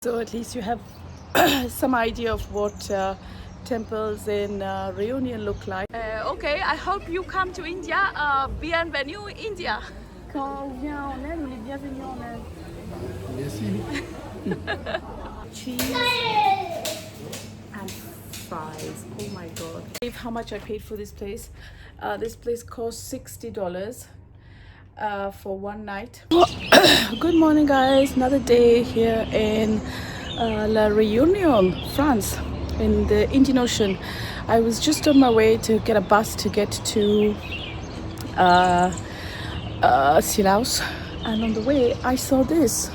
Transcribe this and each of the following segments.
So at least you have some idea of what temples in Reunion look like. Okay, I hope you come to India. Bienvenue India. Quand on vient en Inde, on est bienvenu en Inde. Merci. Cheese and fries. Oh my god. How much I paid for this place? This place cost $60 for one night. Good morning guys, another day here in La Réunion, France, in the Indian Ocean. I was just on my way to get a bus to get to Cilaos, and on the way I saw this.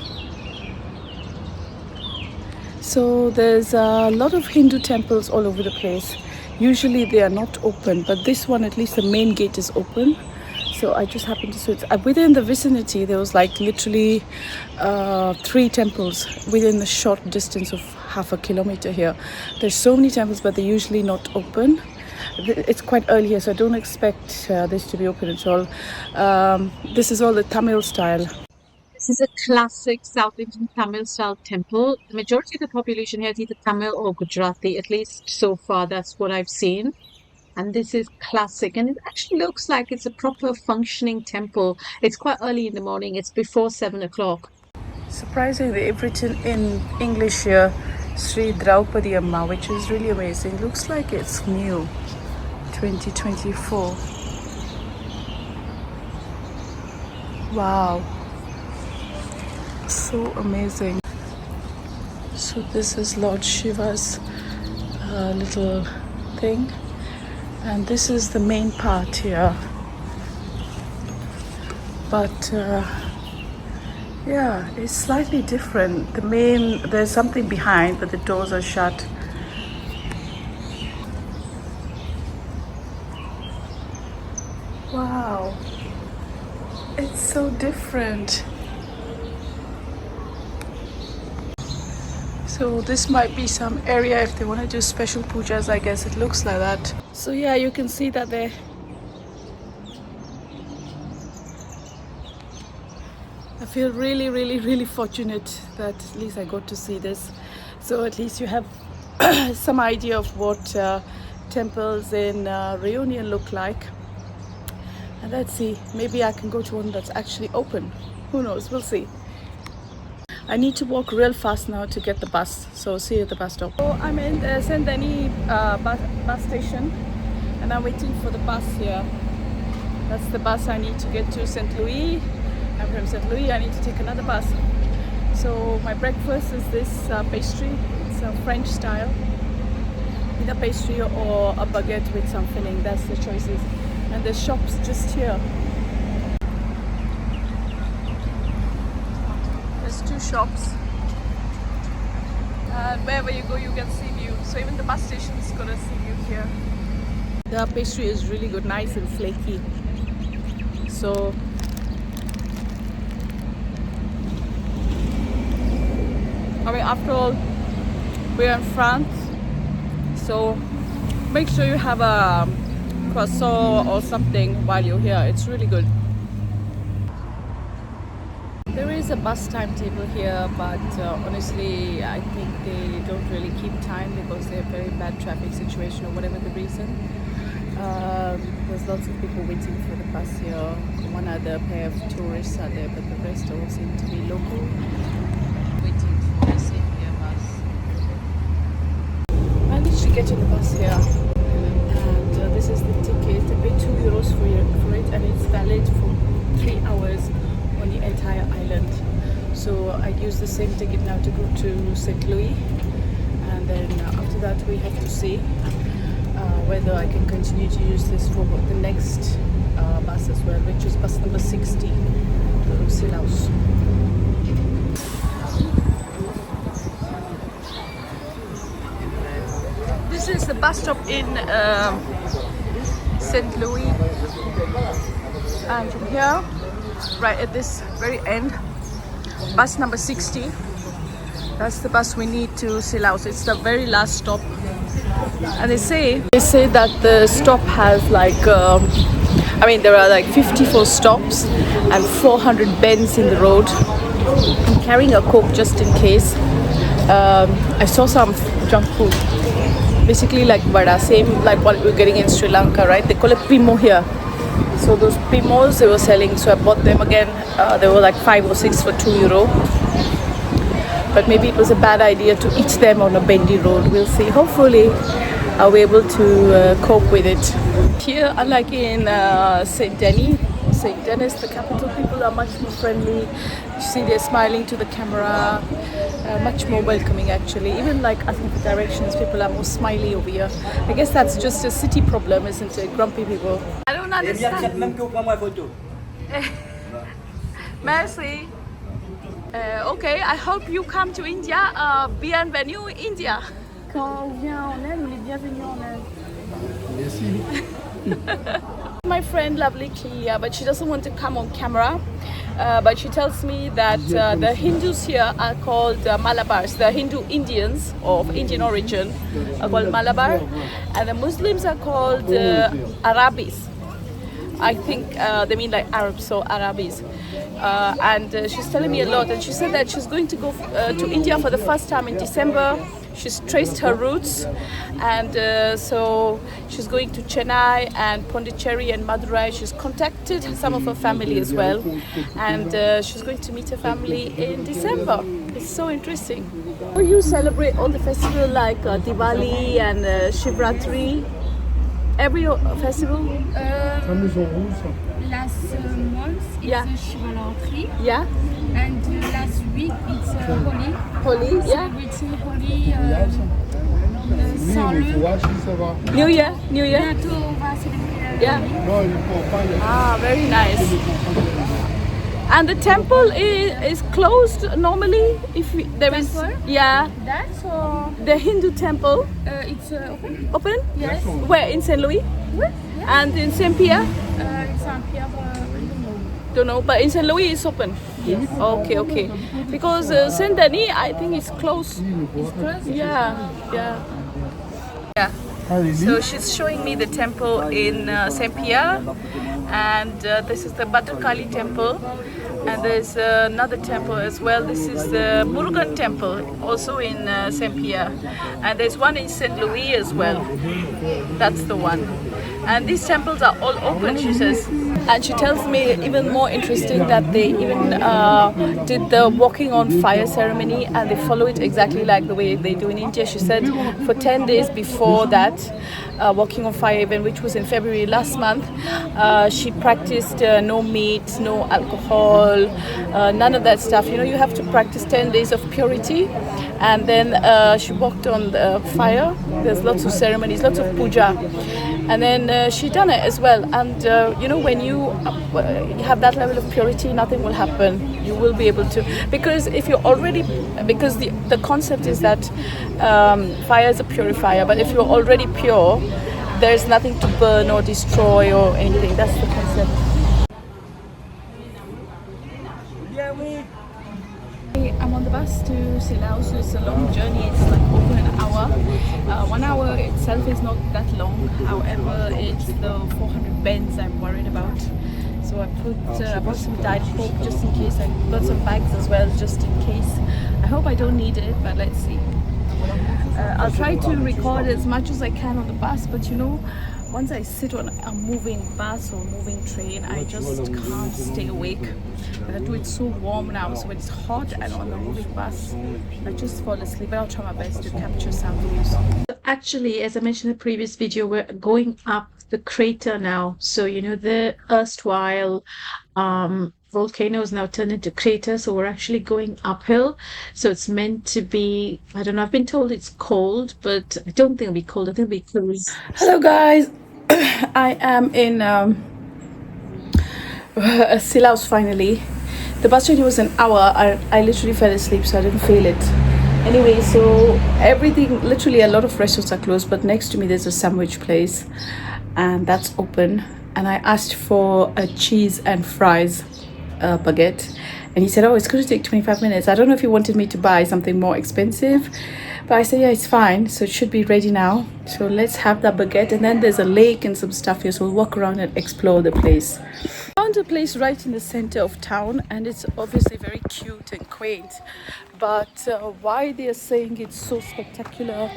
So there's a lot of Hindu temples all over the place. Usually they are not open, but this one, at least the main gate is open. So I just happened to see it. Within the vicinity there was like literally 3 temples within the short distance of half a kilometer here. There's so many temples, but they're usually not open. It's quite early here, so I don't expect this to be open at all. This is all the Tamil style. This is a classic South Indian Tamil style temple. The majority of the population here is either Tamil or Gujarati, at least so far, that's what I've seen. And this is classic, and it actually looks like it's a proper functioning temple. It's quite early in the morning, it's before 7 o'clock. Surprisingly, they've written in English here Sri Draupadi Amma, which is really amazing. Looks like it's new, 2024. Wow, so amazing. So this is Lord Shiva's little thing, and this is the main part here. But yeah, it's slightly different. There's something behind, but the doors are shut. Wow, it's so different. So this might be some area if they want to do special pujas, I guess it looks like that. So yeah, you can see that there. I feel really fortunate that at least I got to see this. So at least you have some idea of what temples in Reunion look like. And let's see, maybe I can go to one that's actually open. Who knows, we'll see. I need to walk real fast now to get the bus, so see you at the bus stop. So I'm in the St Denis bus station, and I'm waiting for the bus here. That's the bus I need to get to St Louis, and from St Louis I need to take another bus. So my breakfast is this pastry. It's a French style, either pastry or a baguette with some filling. That's the choices, and the shop's just here. 2 shops, and wherever you go you get sea view, so even the bus station's got a sea view here. The pastry is really good, nice and flaky. So I mean, after all, we're in France, so make sure you have a croissant or something while you're here. It's really good. There is a bus timetable here, but honestly I think they don't really keep time because they have very bad traffic situation or whatever the reason. There's lots of people waiting for the bus here. One other pair of tourists are there, but the rest all seem to be local, waiting for the same bus. I need to get to the bus here, and this is the ticket. I paid €2 for it, and it's valid for 3 hours on the entire island. So I use the same ticket now to go to St Louis, and then after that we have to see whether I can continue to use this for the next bus as well, which is bus number 60 to Cilaos. This is the bus stop in St Louis, and from here, right at this very end, bus number 60, that's the bus we need to Cilaos. It's the very last stop, and they say that the stop has like I mean, there are like 54 stops and 400 bends in the road. I'm carrying a Coke just in case. I saw some junk food, basically like vada, same like what we're getting in Sri Lanka, right? They call it pimo here. So those pimos they were selling, so I bought them again. They were like 5 or 6 for €2. But maybe it was a bad idea to eat them on a bendy road. We'll see. Hopefully I'll be able to cope with it. Here, unlike in St Denis, the capital, people are much more friendly. You see, they're smiling to the camera, much more welcoming actually. Even like I think the directions, people are more smiley over here. I guess that's just a city problem, isn't it? Grumpy people. I don't understand. Merci. Okay, I hope you come to India. Bienvenue India. Quand on vient en Inde, on est bienvenu en Inde. My friend, lovely Kia, but she doesn't want to come on camera. But she tells me that the Hindus here are called Malabars. The Hindu Indians of Indian origin are called Malabar, and the Muslims are called Arabis. I think they mean like Arabs, so Arabis. And she's telling me a lot, and she said that she's going to go to India for the first time in December. She's traced her roots, and so she's going to Chennai and Pondicherry and Madurai. She's contacted some of her family as well, and she's going to meet her family in December. It's so interesting. You celebrate all the festivals like Diwali and Shivratri, every festival? Last month it's Shivratri. Yeah. And last week it's Holi. Holi, yeah. Celebrating Holi sans le. New Year. Bientôt on va célébrer Yeah. Holi. Ah, very nice. And the temple is closed normally if there is. Temple? Yeah. That's or The Hindu temple it's open. open? Yes. Where in Saint Louis? Oui. Yes. And in Saint Pierre? In Saint-Pierre, Don't know, but in Saint Louis it's open. yes. Okay. Because St Denis I think is closed. It's closed. Yeah. So she's showing me the temple in St Pierre, and this is the Bhadrakali temple, and there's another temple as well. This is the Murugan temple, also in St Pierre, and there's one in St Louis as well. That's the one. And these temples are all open, she says. And she tells me even more interesting that they even did the walking on fire ceremony, and they follow it exactly like the way they do in India. She said for 10 days before that walking on fire event, which was in February last month, she practiced no meat, no alcohol, none of that stuff. You know, you have to practice 10 days of purity, and then she walked on the fire. There's lots of ceremonies, lots of puja, and then she done it as well. And you know, when you have that level of purity, nothing will happen. You will be able to, because if you're already, because the concept is that fire is a purifier, but if you're already pure, there's nothing to burn or destroy or anything. That's the concept. I'm on the bus to Cilaos, so it's a long journey. It's like over an hour. 1 hour itself is not that long. However, it's the 400 bends I'm worried about. So I bought some Diet Coke just in case. I got some bags as well just in case. I hope I don't need it, but let's see. I'll try to record as much as I can on the bus, but you know, once I sit on a moving bus or moving train, I just can't stay awake. It's so warm now, so when it's hot and on the moving bus, I just fall asleep. But I'll try my best to capture some views. Actually, as I mentioned in the previous video, we're going up the crater now. So, you know, the erstwhile volcano is now turned into crater, so we're actually going uphill. So it's meant to be, I don't know, I've been told it's cold, but I don't think it'll be cold. I think it'll be cool. Hello guys, I am in Cilaos finally. The bus journey was an hour. I literally fell asleep, so I didn't feel it. Anyway, so everything, literally a lot of restaurants are closed, but next to me there's a sandwich place and that's open. And I asked for a cheese and fries baguette, And he said, oh, it's going to take 25 minutes. I don't know if he wanted me to buy something more expensive, but I said, yeah, it's fine. So it should be ready now. So let's have that baguette. And then there's a lake and some stuff here. So we'll walk around and explore the place. Found a place right in the center of town, and it's obviously very cute and quaint. But why they are saying it's so spectacular,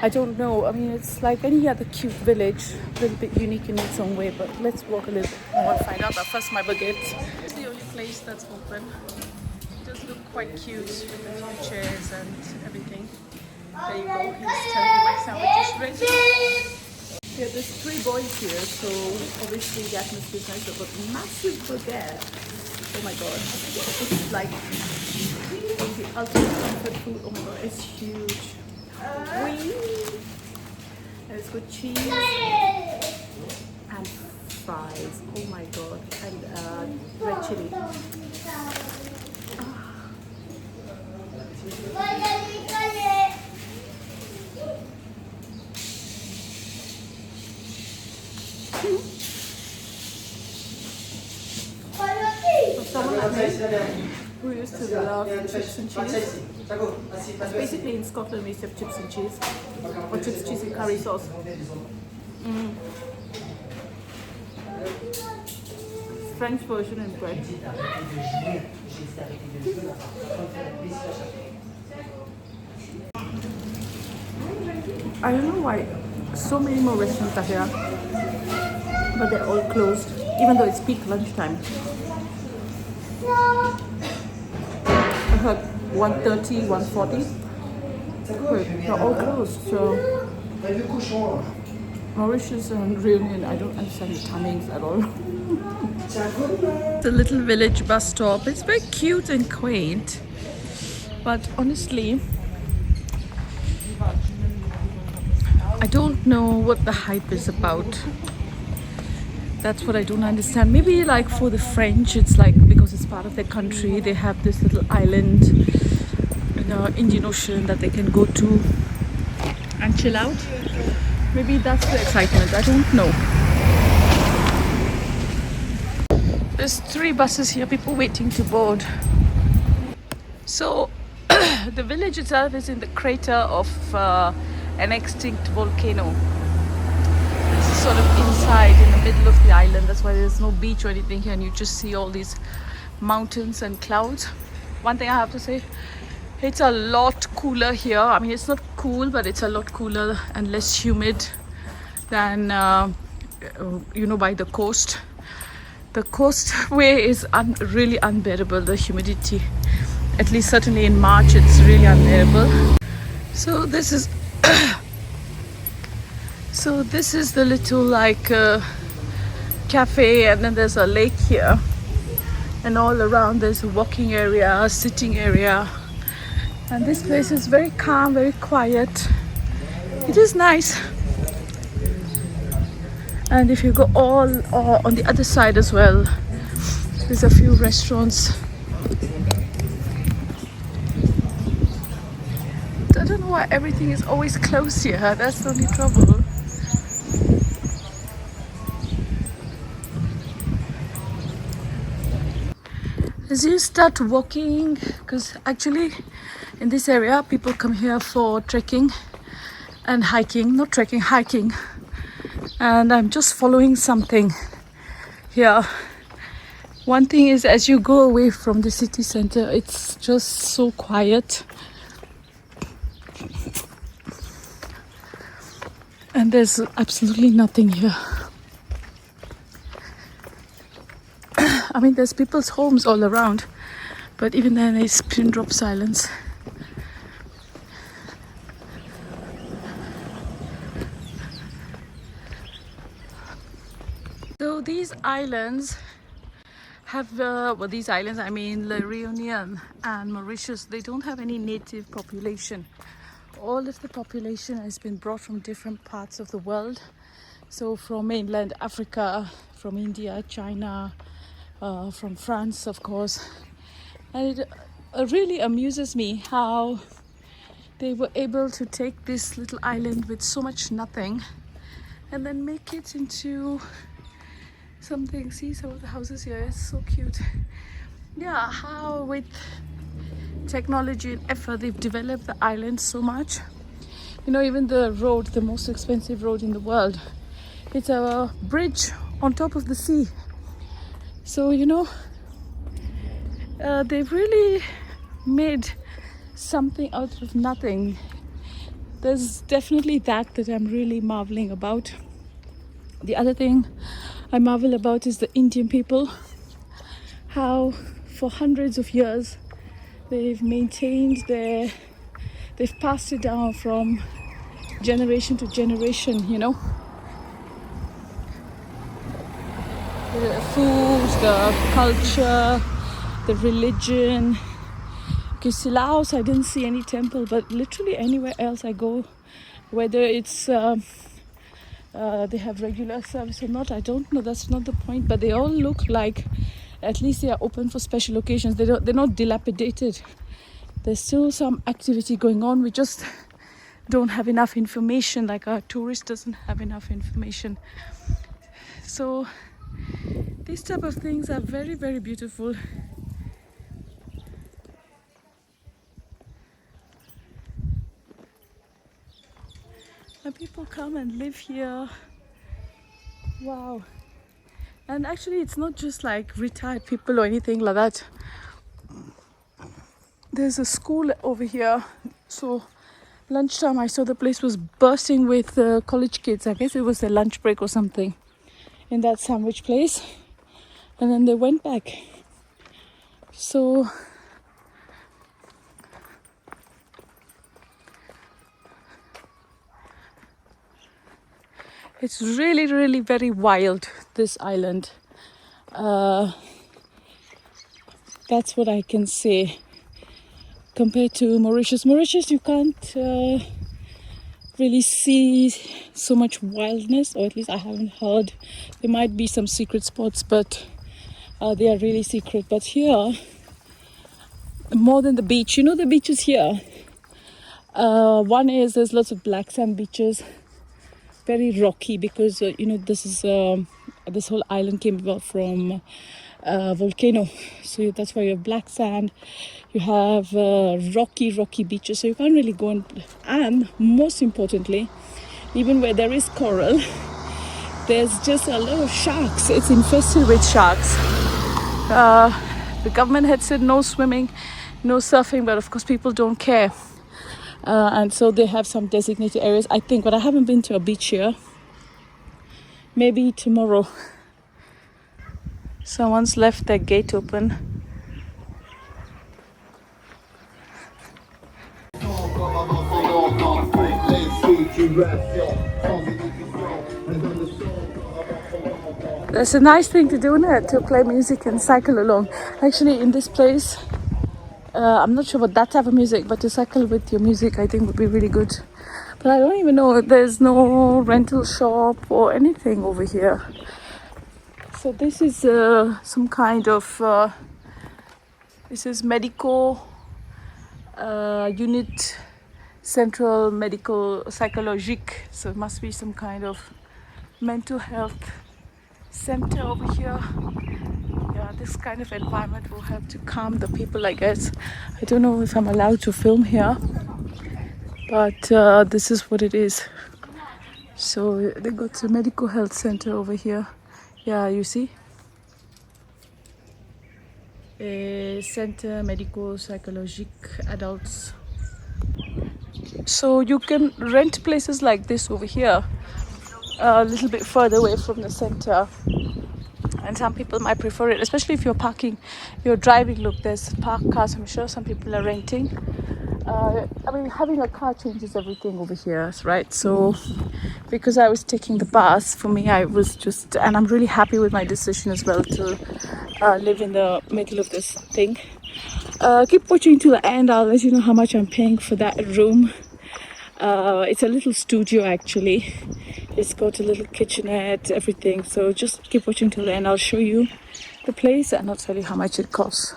I don't know. I mean, it's like any other cute village, a little bit unique in its own way. But let's walk a little bit more and find out. But first, my baguette. It's the only place that's open. It does look quite cute with the few chairs and everything. There you go. He's telling me my sandwich is ready. Yeah, there's 3 boys here, so obviously the atmosphere is nice. I've got massive baguette. Oh my god. This is like the ultimate comfort food. Oh my god, it's huge. Whee! And it's got cheese and fries. Oh my god. And red chili. Someone like me who used to love chips and cheese. Basically in Scotland we used to have chips and cheese, or chips, cheese and curry sauce. French version in bread. I don't know why so many more restaurants are here, but they're all closed, even though it's peak lunchtime. I heard 1:30, 1:40. They're all closed. So Mauritius and Reunion, I don't understand the timings at all. The little village bus stop. It's very cute and quaint, but honestly, I don't know what the hype is about. That's what I don't understand. Maybe like for the French, it's like because it's part of their country, they have this little island in the Indian Ocean that they can go to and chill out. Maybe that's the excitement. I don't know. There's 3 buses here, people waiting to board. So the village itself is in the crater of an extinct volcano. This is sort of inside in the middle of the island. That's why there's no beach or anything here, and you just see all these mountains and clouds. One thing I have to say, it's a lot cooler here. I mean, it's not cool, but it's a lot cooler and less humid than you know, by the coast. The coast way is really unbearable, the humidity. At least certainly in March, it's really unbearable. So this is so this is the little like cafe, and then there's a lake here, and all around there's a walking area, a sitting area, and this place is very calm, very quiet. It is nice. And if you go all on the other side as well, there's a few restaurants. I don't know why everything is always closed here. That's the only trouble. As you start walking, because actually in this area people come here for trekking and hiking, not trekking, hiking. And I'm just following something here. One thing is, as you go away from the city center, it's just so quiet. And there's absolutely nothing here. I mean, there's people's homes all around, but even then it's pin drop silence. So these islands have, these islands, I mean La Reunion and Mauritius, they don't have any native population. All of the population has been brought from different parts of the world. So from mainland Africa, from India, China, from France, of course. And it really amuses me how they were able to take this little island with so much nothing and then make it into something. See some of the houses here, it's so cute. yeah, how with technology and effort they've developed the island so much. You know, even the road, the most expensive road in the world, it's a bridge on top of the sea. So, you know, they've really made something out of nothing. There's definitely that I'm really marveling about. The other thing I marvel about is the Indian people, how for hundreds of years they've maintained they've passed it down from generation to generation, you know. The food, the culture, the religion. Okay, Cilaos, I didn't see any temple, but literally anywhere else I go, whether it's they have regular service or not, I don't know. That's not the point. But they all look like, at least they are open for special occasions. They're not dilapidated. There's still some activity going on. We just don't have enough information. Like a tourist doesn't have enough information. So these type of things are very, very beautiful. And people come and live here. Wow. And actually it's not just like retired people or anything like that. There's a school over here. So lunchtime I saw the place was bursting with college kids. I guess it was a lunch break or something in that sandwich place. And then they went back. So it's really, really very wild, this island. That's what I can say. Compared to Mauritius, you can't really see so much wildness, or at least I haven't heard. There might be some secret spots, but they are really secret. But here, more than the beach, you know, the beaches here, one is there's lots of black sand beaches, very rocky, because you know, this whole island came about from volcano, so that's why you have black sand. You have rocky beaches, so you can't really go and most importantly, even where there is coral, there's just a lot of sharks. It's infested with sharks. The government had said no swimming, no surfing, but of course people don't care, and so they have some designated areas, I think, but I haven't been to a beach here. Maybe tomorrow. Someone's left their gate open. That's a nice thing to do, isn't it? To play music and cycle along. Actually, in this place, I'm not sure about that type of music, but to cycle with your music, I think would be really good. But I don't even know, there's no rental shop or anything over here. So this is some kind of, this is medical unit, central medical psychologique. So it must be some kind of mental health center over here. Yeah, this kind of environment will help to calm the people, I guess. I don't know if I'm allowed to film here, but this is what it is. So they got a medical health center over here. Yeah, you see? A center medical psychologique adults. So you can rent places like this over here, a little bit further away from the center. And some people might prefer it, especially if you're driving. Look, there's parked cars. I'm sure some people are renting. I mean, having a car changes everything over here, right? So because I was taking the bus, for me, I was just, and I'm really happy with my decision as well to live in the middle of this thing. Keep watching till the end. I'll let you know how much I'm paying for that room. It's a little studio actually. It's got a little kitchenette, everything. So just keep watching till the end. I'll show you the place and I'll tell you how much it costs.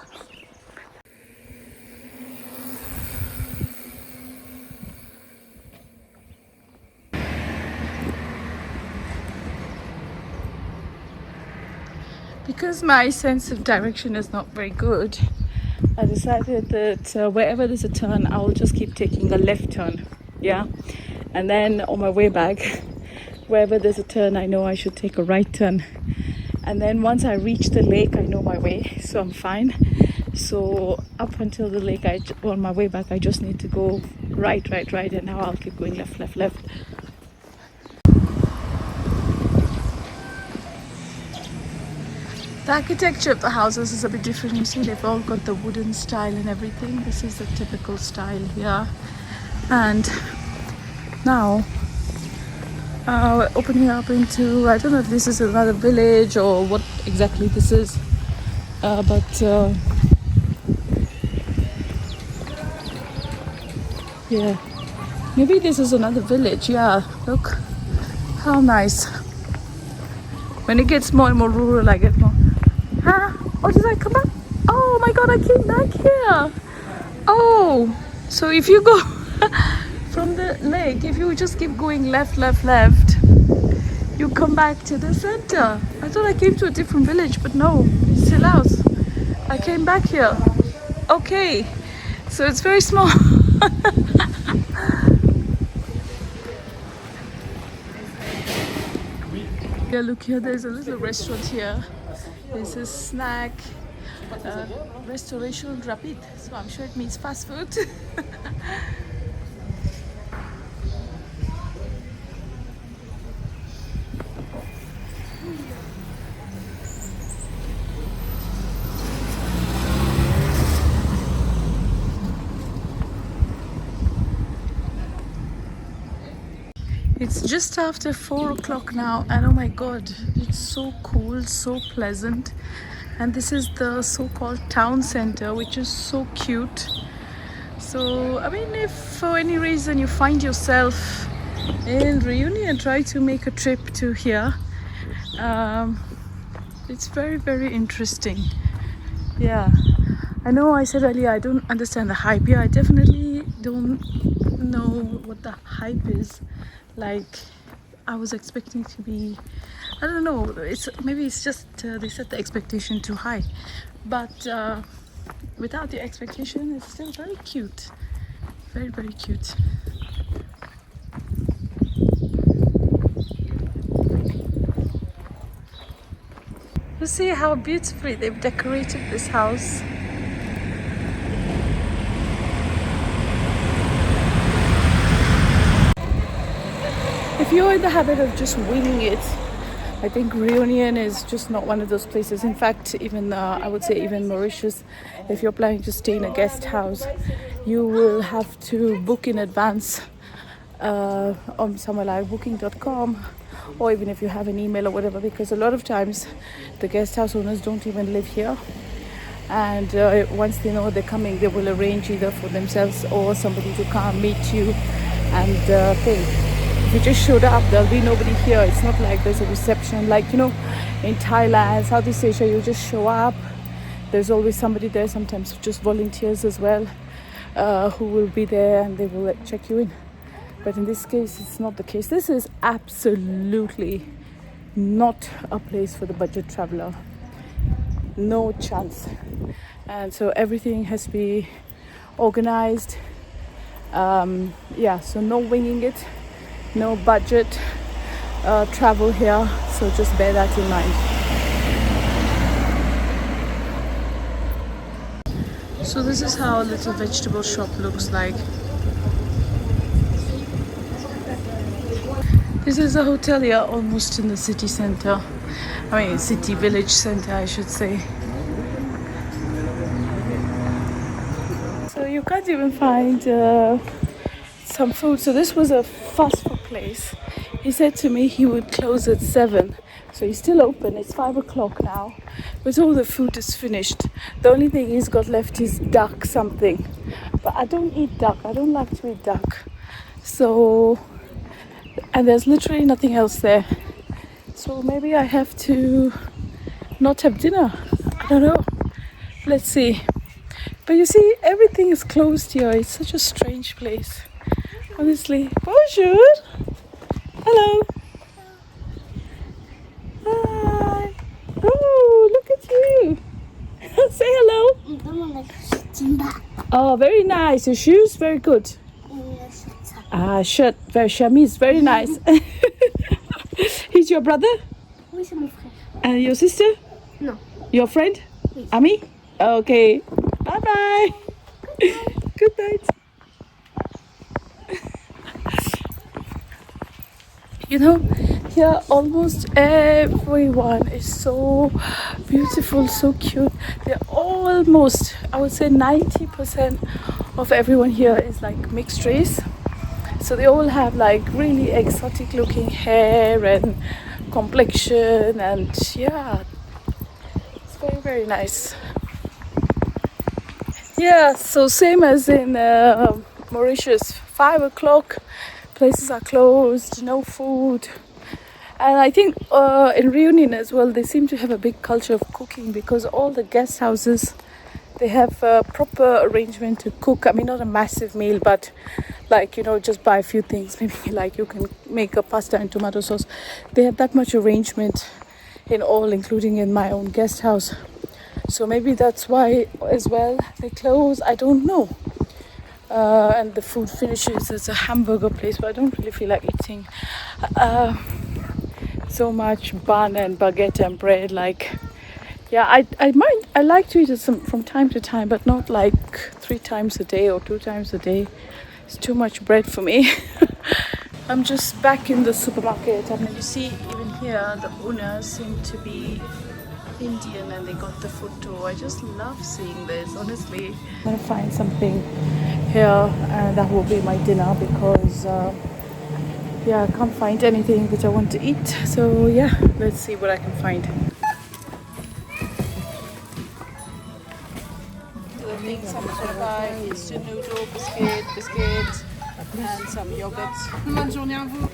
because my sense of direction is not very good, I decided that wherever there's a turn, I'll just keep taking a left turn. Yeah. And then on my way back, wherever there's a turn, I know I should take a right turn. And then once I reach the lake, I know my way, so I'm fine. So up until the lake, on my way back, I just need to go right, and now I'll keep going left. The architecture of the houses is a bit different. You see, they've all got the wooden style and everything. This is the typical style here. And now we're opening up into, I don't know if this is another village or what exactly this is, but yeah, maybe this is another village. Yeah, look how nice. When it gets more and more rural, I get more. Huh? Oh, did I come back? Oh my god, I came back here. Oh, so if you go from the lake, if you just keep going left, you come back to the center. I thought I came to a different village, but no, it's Cilaos. I came back here. Okay, so it's very small. Yeah, look here, there's a little restaurant here. There's a snack, Restauration Rapid, so I'm sure it means fast food. It's just after 4 o'clock now, and oh my god, it's so cool, so pleasant. And this is the so-called town center, which is so cute. So I mean, if for any reason you find yourself in Reunion, try to make a trip to here. It's very interesting. Yeah, I know I said earlier I don't understand the hype. Yeah, I definitely don't know what the hype is. Like, I was expecting to be, I don't know, maybe it's just they set the expectation too high, but without the expectation, it's still very cute, very cute. You see how beautifully they've decorated this house. If you're in the habit of just winging it, I think Reunion is just not one of those places. In fact, even I would say even Mauritius, if you're planning to stay in a guest house, you will have to book in advance on somewhere like booking.com, or even if you have an email or whatever, because a lot of times the guest house owners don't even live here. And once they know they're coming, they will arrange either for themselves or somebody to come meet you and pay. If you just showed up, there'll be nobody here. It's not like there's a reception, like, you know, in Thailand, Southeast Asia, you just show up. There's always somebody there, sometimes just volunteers as well, who will be there and they will check you in. But in this case, it's not the case. This is absolutely not a place for the budget traveler. No chance. And so everything has to be organized. Yeah, so no winging it. No budget travel here, so just bear that in mind. So this is how a little vegetable shop looks like. This is a hotel here, almost in the city center. I mean, city village center, I should say. So you can't even find some food. So this was a fast food place. He said to me he would close at 7, so he's still open. It's 5 o'clock now, but all the food is finished. The only thing he's got left is duck something, but I don't eat duck. I don't like to eat duck. So, and there's literally nothing else there, so maybe I have to not have dinner. I don't know, let's see. But you see, everything is closed here. It's such a strange place, honestly. Bonjour. Hello. Hi. Oh, look Oh, very nice. Your shoes, very good. Shirt, very chemise, very nice. He's your brother? Oui, c'est mon frère. And your sister? Non. Your friend? Oui. Ami? Okay. Bye bye. Good night. You know, here almost everyone is so beautiful, so cute. They're almost, I would say 90% of everyone here is like mixed race. So they all have like really exotic looking hair and complexion, and yeah, it's very, very nice. Yeah, so same as in Mauritius, 5 o'clock, places are closed, no food. And I think in Reunion as well, they seem to have a big culture of cooking, because all the guest houses, they have a proper arrangement to cook. I mean, not a massive meal, but like, you know, just buy a few things. Maybe like you can make a pasta and tomato sauce. They have that much arrangement in all, including in my own guest house. So maybe that's why as well they close. I don't know. And the food finishes. It's a hamburger place, but I don't really feel like eating so much bun and baguette and bread. Like, yeah, I like to eat it from time to time, but not like 3 times a day or 2 times a day. It's too much bread for me. I'm just back in the supermarket. I mean, you see, even here, the owners seem to be Indian and they got the photo. I just love seeing this, honestly. I'm gonna find something here and that will be my dinner, because yeah, I can't find anything which I want to eat. So yeah, let's see what I can find. So I think some sort of instant noodle, biscuit, and some yogurt. Bonne journée à vous.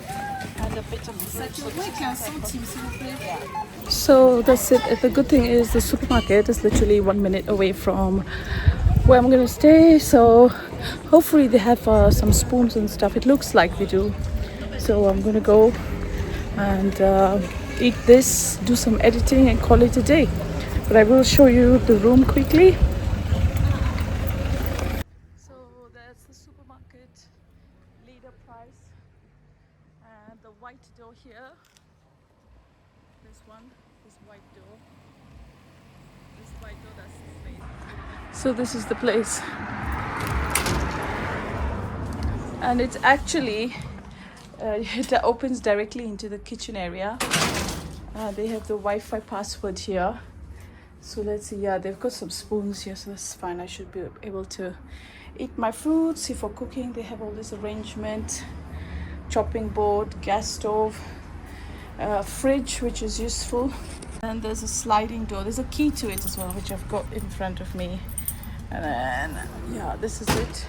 And a bit of Ça tournerait 15 centimes, s'il vous plaît. So that's it. The good thing is the supermarket is literally 1 minute away from where I'm gonna stay. So hopefully they have some spoons and stuff. It looks like they do. So I'm gonna go and eat this, do some editing, and call it a day. But I will show you the room quickly. So that's the supermarket leader price, and the white door here. This one, this white door. This white door, that's the place. So this is the place. And it's actually, it opens directly into the kitchen area. They have the Wi-Fi password here. So let's see, yeah, they've got some spoons here, so that's fine. I should be able to eat my food. See, for cooking, they have all this arrangement. Chopping board, gas stove, fridge, which is useful. And there's a sliding door. There's a key to it as well, which I've got in front of me. And then, yeah, this is it.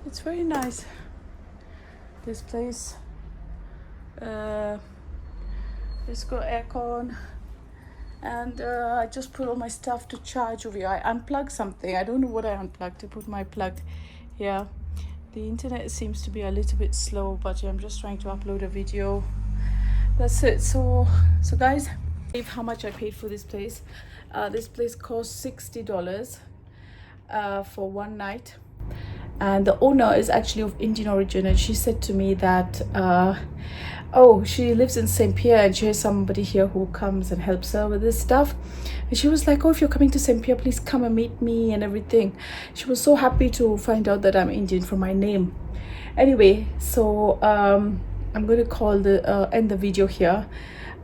It's very nice, this place. It's got aircon. And I just put all my stuff to charge over here. I unplugged something. I don't know what I unplugged to put my plug here. The internet seems to be a little bit slow, but I'm just trying to upload a video. That's it. So guys, how much I paid for this place. This place cost $60 for one night. And the owner is actually of Indian origin, and she said to me that she lives in St. Pierre and she has somebody here who comes and helps her with this stuff. And she was like, oh, if you're coming to St. Pierre, please come and meet me and everything. She was so happy to find out that I'm Indian from my name. Anyway, so I'm going to end the video here.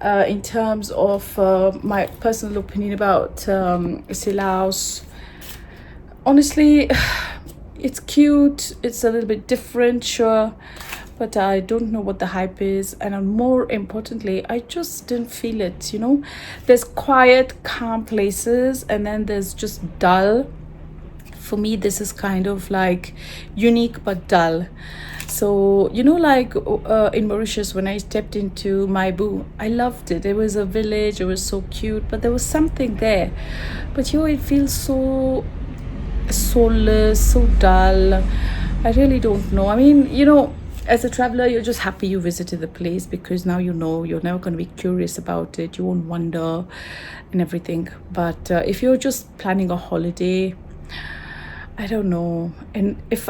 In terms of my personal opinion about Cilaos. Honestly, it's cute, it's a little bit different, sure, but I don't know what the hype is, and more importantly, I just didn't feel it, you know. There's quiet, calm places, and then there's just dull. For me, this is kind of like unique but dull. So, you know, like in Mauritius, when I stepped into Maibu, I loved it. It was a village, it was so cute, but there was something there. But here it feels so soulless, so dull. I really don't know. I mean, you know, as a traveler, you're just happy you visited the place, because now you know you're never going to be curious about it. You won't wonder and everything. But if you're just planning a holiday, I don't know. And if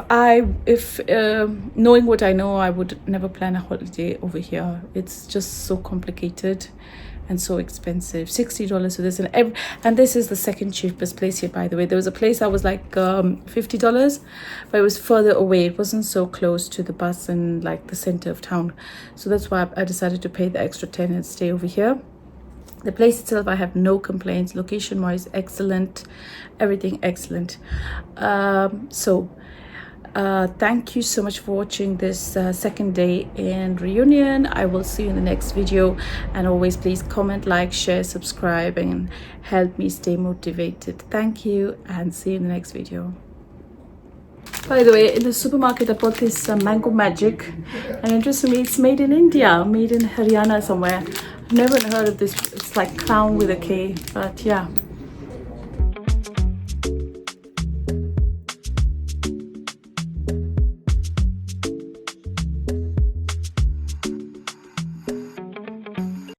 knowing what I know, I would never plan a holiday over here. It's just so complicated and so expensive. $60 for this, and this is the second cheapest place here, by the way. There was a place that was like $50, but it was further away. It wasn't so close to the bus and like the center of town. So that's why I decided to pay the extra 10 and stay over here. The place itself, I have no complaints. Location wise, excellent, everything excellent. Thank you so much for watching this second day in Reunion. I will see you in the next video, and always please comment, like, share, subscribe, and help me stay motivated. Thank you, and see you in the next video. By the way, in the supermarket I bought this mango magic, and interestingly it's made in India, made in Haryana somewhere. I've never heard of this. It's like clown with a K, but yeah.